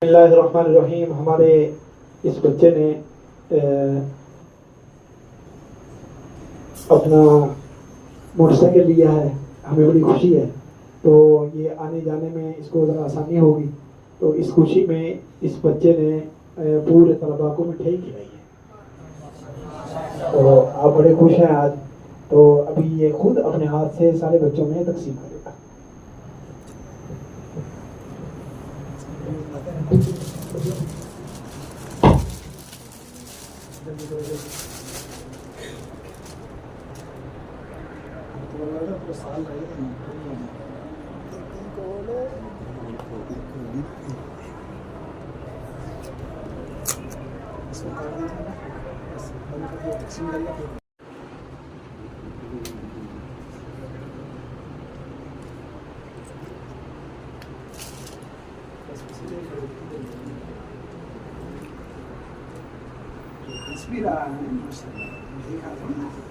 बिस्मिल्लाहिर्रहमानिर्रहीम। हमारे इस बच्चे ने अपना मोटरसाइकिल लिया है, हमें बड़ी खुशी है। तो ये आने जाने में इसको ज़रा आसानी होगी। तो इस खुशी में इस बच्चे ने पूरे तलबा को मिठाई खिलाई है। तो आप बड़े खुश हैं आज। तो अभी ये खुद अपने हाथ से सारे बच्चों में तकसीम करेगा। Inspira, maşallah.